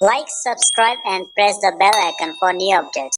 Like, subscribe and press the bell icon for new updates.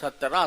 17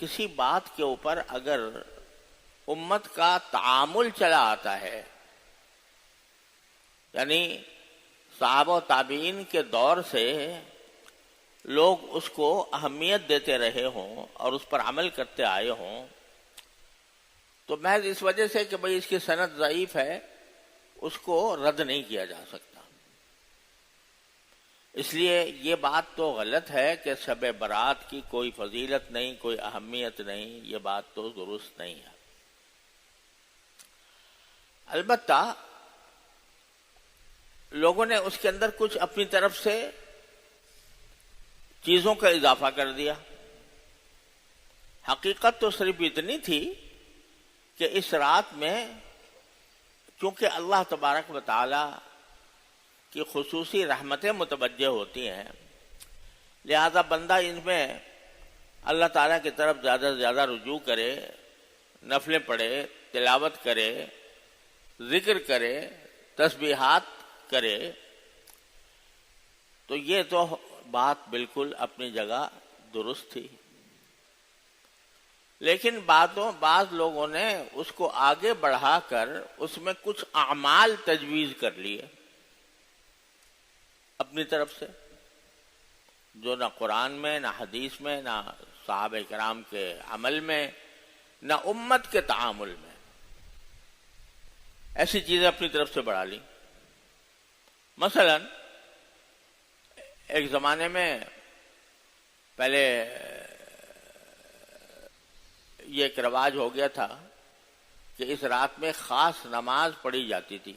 کسی بات کے اوپر اگر امت کا تعامل چلا آتا ہے، یعنی صحابہ و تابعین کے دور سے لوگ اس کو اہمیت دیتے رہے ہوں اور اس پر عمل کرتے آئے ہوں، تو محض اس وجہ سے کہ بھئی اس کی سند ضعیف ہے اس کو رد نہیں کیا جا سکتا۔ اس لیے یہ بات تو غلط ہے کہ شب برات کی کوئی فضیلت نہیں، کوئی اہمیت نہیں، یہ بات تو درست نہیں ہے۔ البتہ لوگوں نے اس کے اندر کچھ اپنی طرف سے چیزوں کا اضافہ کر دیا۔ حقیقت تو صرف اتنی تھی کہ اس رات میں چونکہ اللہ تبارک و تعالی کی خصوصی رحمتیں متوجہ ہوتی ہیں، لہذا بندہ ان میں اللہ تعالیٰ کی طرف زیادہ سے زیادہ رجوع کرے، نفلیں پڑھے، تلاوت کرے، ذکر کرے، تسبیحات کرے، تو یہ تو بات بالکل اپنی جگہ درست تھی۔ لیکن بعض لوگوں نے اس کو آگے بڑھا کر اس میں کچھ اعمال تجویز کر لیے اپنی طرف سے، جو نہ قرآن میں، نہ حدیث میں، نہ صحابہ کرام کے عمل میں، نہ امت کے تعامل میں، ایسی چیزیں اپنی طرف سے بڑھا لی۔ مثلا ایک زمانے میں پہلے یہ ایک رواج ہو گیا تھا کہ اس رات میں خاص نماز پڑھی جاتی تھی،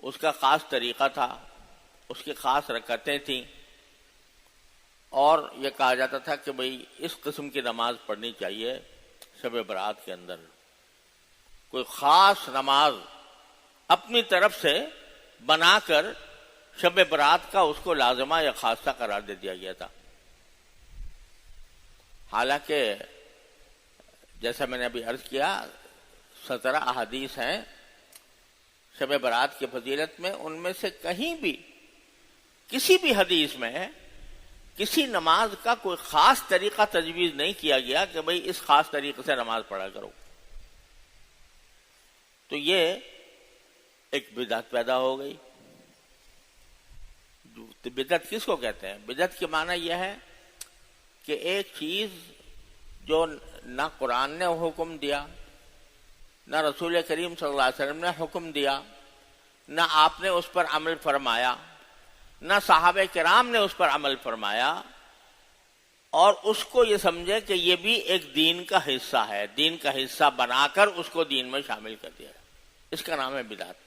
اس کا خاص طریقہ تھا، اس کی خاص رکعتیں تھیں، اور یہ کہا جاتا تھا کہ بھئی اس قسم کی نماز پڑھنی چاہیے شب برات کے اندر۔ کوئی خاص نماز اپنی طرف سے بنا کر شب برات کا اس کو لازمہ یا خاصہ قرار دے دیا گیا تھا۔ حالانکہ جیسا میں نے ابھی عرض کیا 17 احادیث ہیں شب برات کی فضیلت میں، ان میں سے کہیں بھی کسی بھی حدیث میں کسی نماز کا کوئی خاص طریقہ تجویز نہیں کیا گیا کہ بھئی اس خاص طریقے سے نماز پڑھا کرو۔ تو یہ ایک بدعت پیدا ہو گئی۔ بدعت کس کو کہتے ہیں؟ بدعت کے معنی یہ ہے کہ ایک چیز جو نہ قرآن نے حکم دیا، نہ رسول کریم صلی اللہ علیہ وسلم نے حکم دیا، نہ آپ نے اس پر عمل فرمایا، نہ صحابہ کرام نے اس پر عمل فرمایا، اور اس کو یہ سمجھے کہ یہ بھی ایک دین کا حصہ ہے، دین کا حصہ بنا کر اس کو دین میں شامل کر دیا، اس کا نام ہے بدعت۔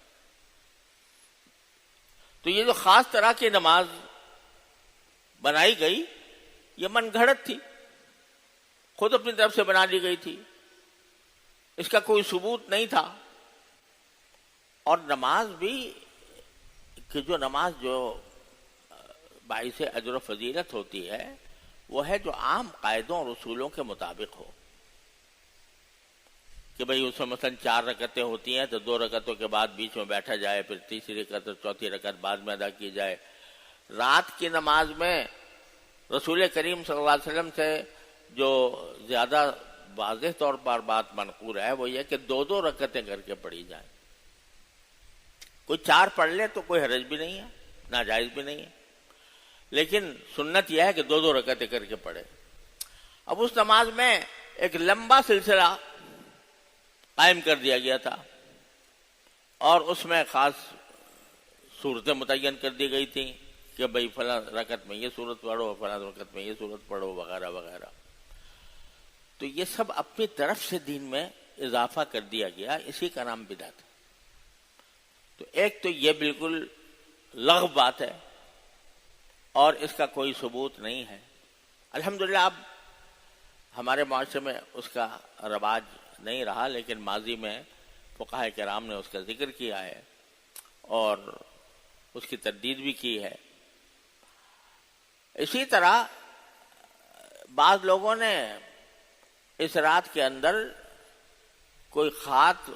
تو یہ جو خاص طرح کی نماز بنائی گئی یہ من گھڑت تھی، خود اپنی طرف سے بنا لی گئی تھی، اس کا کوئی ثبوت نہیں تھا۔ اور نماز بھی کہ جو نماز جو باعث اجر و فضیلت ہوتی ہے وہ ہے جو عام قاعدوں اور اصولوں کے مطابق ہو، کہ بھئی اس میں مثلا 4 رکعتیں ہوتی ہیں تو 2 رکعتوں کے بعد بیچ میں بیٹھا جائے، پھر تیسری رکعت اور چوتھی رکعت بعد میں ادا کی جائے۔ رات کی نماز میں رسول کریم صلی اللہ علیہ وسلم سے جو زیادہ واضح طور پر بات منقول ہے وہ یہ کہ 2 رکعتیں کر کے پڑھی جائیں۔ کوئی 4 پڑھ لے تو کوئی حرج بھی نہیں ہے، ناجائز بھی نہیں ہے، لیکن سنت یہ ہے کہ 2 رکعتیں کر کے پڑھے۔ اب اس نماز میں ایک لمبا سلسلہ قائم کر دیا گیا تھا، اور اس میں خاص صورتیں متعین کر دی گئی تھیں کہ بھئی فلاں رکعت میں یہ صورت پڑھو، فلاں رکعت میں یہ صورت پڑھو، وغیرہ وغیرہ۔ تو یہ سب اپنی طرف سے دین میں اضافہ کر دیا گیا، اسی کا نام بدعت ہے۔ تو ایک تو یہ بالکل لغو بات ہے اور اس کا کوئی ثبوت نہیں ہے۔ الحمدللہ اب ہمارے معاشرے میں اس کا رواج نہیں رہا، لیکن ماضی میں فقہاء کرام نے اس کا ذکر کیا ہے اور اس کی تردید بھی کی ہے۔ اسی طرح بعض لوگوں نے اس رات کے اندر کوئی خاص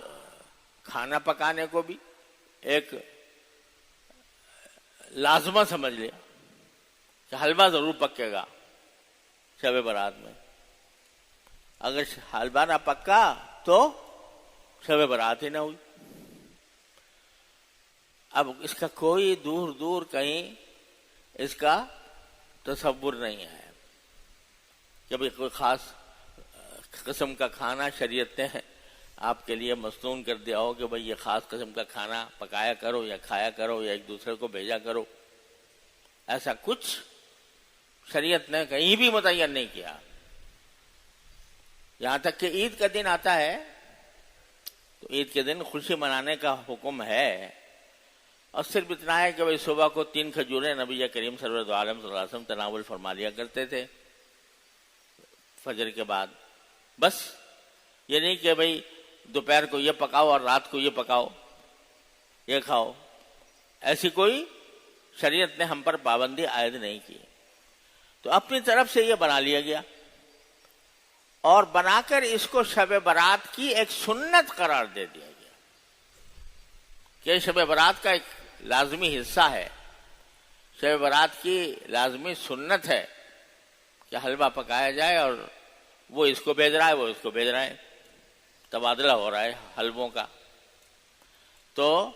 کھانا پکانے کو بھی ایک لازمہ سمجھ لیا کہ حلوہ ضرور پکے گا شب برات میں. اگر حلوہ نہ پکا تو شب برات ہی نہ ہوئی. اب اس کا کوئی دور دور کہیں اس کا تصور نہیں ہے کہ بھئی کوئی خاص قسم کا کھانا شریعت نے آپ کے لیے مصنون کر دیا ہو کہ بھئی یہ خاص قسم کا کھانا پکایا کرو یا کھایا کرو یا ایک دوسرے کو بھیجا کرو. ایسا کچھ شریعت نے کہیں بھی متعین نہیں کیا. یہاں تک کہ عید کا دن آتا ہے تو عید کے دن خوشی منانے کا حکم ہے، اور صرف اتنا ہے کہ بھئی صبح کو 3 کھجوریں نبی کریم سرور دو عالم صلی اللہ علیہ وسلم تناول فرما لیا کرتے تھے فجر کے بعد. بس یہ نہیں کہ بھئی دوپہر کو یہ پکاؤ اور رات کو یہ پکاؤ یہ کھاؤ. ایسی کوئی شریعت نے ہم پر پابندی عائد نہیں کی. تو اپنی طرف سے یہ بنا لیا گیا اور بنا کر اس کو شب برات کی ایک سنت قرار دے دیا گیا کہ شب برات کا ایک لازمی حصہ ہے، شب برات کی لازمی سنت ہے کہ حلوہ پکایا جائے اور وہ اس کو بھیج رہا ہے وہ اس کو بھیج رہا ہے، تبادلہ ہو رہا ہے حلووں کا. تو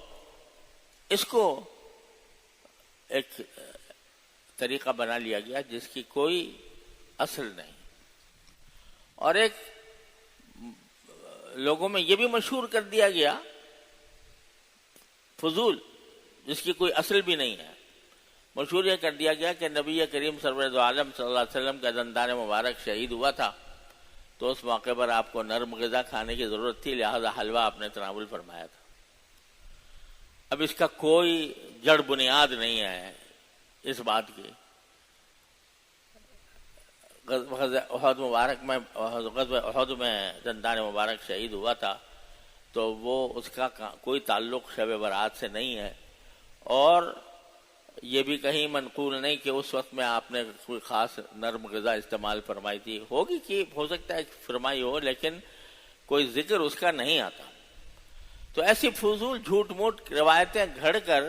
اس کو ایک طریقہ بنا لیا گیا جس کی کوئی اصل نہیں، اور ایک لوگوں میں یہ بھی مشہور کر دیا گیا فضول جس کی کوئی اصل بھی نہیں ہے. مشہور یہ کر دیا گیا کہ نبی کریم سرور دو عالم صلی اللہ علیہ وسلم کا دندان مبارک شہید ہوا تھا تو اس موقع پر آپ کو نرم غذا کھانے کی ضرورت تھی، لہذا حلوہ آپ نے تناول فرمایا تھا. اب اس کا کوئی جڑ بنیاد نہیں ہے اس بات کی. غزوہ احد مبارک میں غزوہ احد میں دندان مبارک شہید ہوا تھا تو وہ اس کا کوئی تعلق شب برات سے نہیں ہے، اور یہ بھی کہیں منقول نہیں کہ اس وقت میں آپ نے کوئی خاص نرم غذا استعمال فرمائی تھی. ہوگی کہ ہو سکتا ہے فرمائی ہو لیکن کوئی ذکر اس کا نہیں آتا. تو ایسی فضول جھوٹ موٹ روایتیں گھڑ کر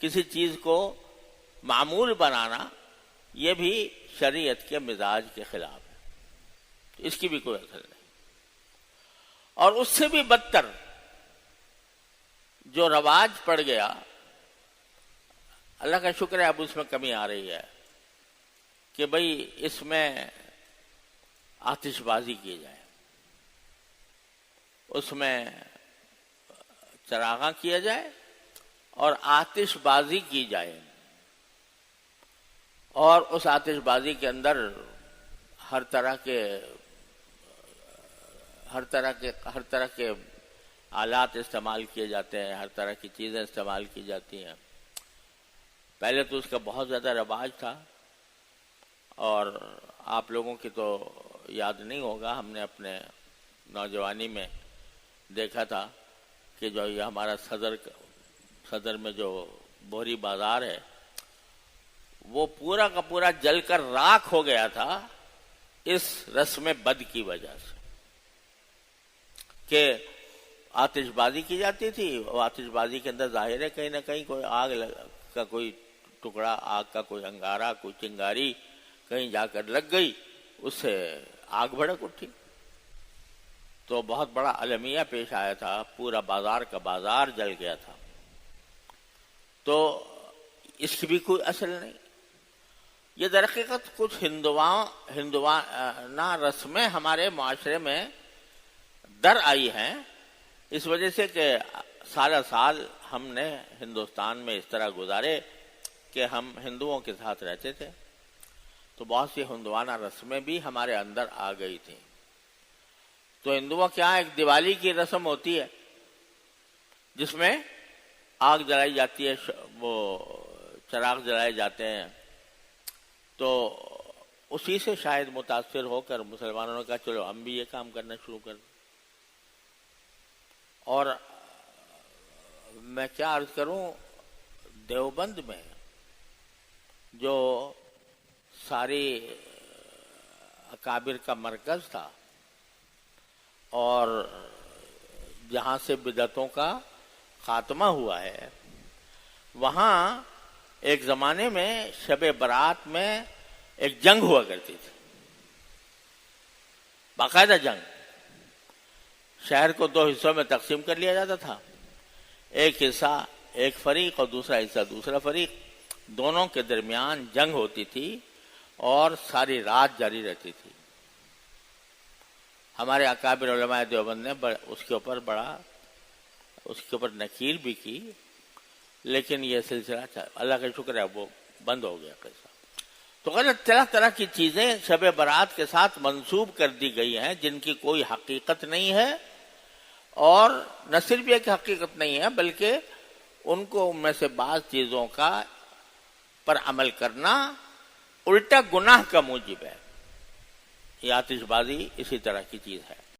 کسی چیز کو معمول بنانا یہ بھی شریعت کے مزاج کے خلاف ہے، اس کی بھی کوئی اثر نہیں. اور اس سے بھی بدتر جو رواج پڑ گیا، اللہ کا شکر ہے اب اس میں کمی آ رہی ہے کہ بھئی اس میں آتش بازی کی جائے، اس میں چراغاں کیا جائے اور آتش بازی کی جائے، اور اس آتش بازی کے اندر ہر طرح کے آلات استعمال کیے جاتے ہیں، ہر طرح کی چیزیں استعمال کی جاتی ہیں. پہلے تو اس کا بہت زیادہ رواج تھا، اور آپ لوگوں کی تو یاد نہیں ہوگا، ہم نے اپنے نوجوانی میں دیکھا تھا کہ جو یہ ہمارا صدر میں جو بوہری بازار ہے وہ پورا کا پورا جل کر راکھ ہو گیا تھا اس رسم بد کی وجہ سے کہ آتش بازی کی جاتی تھی. وہ آتش بازی کے اندر ظاہر ہے کہیں نہ کہیں کوئی آگ کا کوئی ٹکڑا، آگ کا کوئی انگارہ، کوئی چنگاری کہیں جا کر لگ گئی، اس سے آگ بھڑک اٹھی تو بہت بڑا المیہ پیش آیا تھا، پورا بازار کا بازار جل گیا تھا. تو اس کی بھی کوئی اصل نہیں. یہ در حقیقت کچھ ہندوانہ رسمیں ہمارے معاشرے میں در آئی ہیں اس وجہ سے کہ سال سال ہم نے ہندوستان میں اس طرح گزارے کہ ہم ہندوؤں کے ساتھ رہتے تھے، تو بہت سی ہندوانہ رسمیں بھی ہمارے اندر آ گئی تھیں. تو ہندوؤں کے یہاں ایک دیوالی کی رسم ہوتی ہے جس میں آگ جلائی جاتی ہے، وہ چراغ جلائے جاتے ہیں. تو اسی سے شاید متاثر ہو کر مسلمانوں نے کہا چلو ہم بھی یہ کام کرنا شروع کر دیں. اور میں کیا عرض کروں، دیوبند میں جو ساری اکابر کا مرکز تھا اور جہاں سے بدعتوں کا خاتمہ ہوا ہے، وہاں ایک زمانے میں شب برات میں ایک جنگ ہوا کرتی تھی. باقاعدہ جنگ. شہر کو 2 حصوں میں تقسیم کر لیا جاتا تھا، ایک حصہ ایک فریق اور دوسرا حصہ دوسرا فریق، دونوں کے درمیان جنگ ہوتی تھی اور ساری رات جاری رہتی تھی. ہمارے اکابر علماء دیوبند نے اس کے اوپر نکیر بھی کی، لیکن یہ سلسلہ اللہ کا شکر ہے وہ بند ہو گیا قصہ. تو غلط طرح طرح کی چیزیں شب برات کے ساتھ منسوب کر دی گئی ہیں جن کی کوئی حقیقت نہیں ہے، اور نہ صرف یہ کہ حقیقت نہیں ہے بلکہ ان کو ان میں سے بعض چیزوں کا پر عمل کرنا الٹا گناہ کا موجب ہے. یہ آتش بازی اسی طرح کی چیز ہے.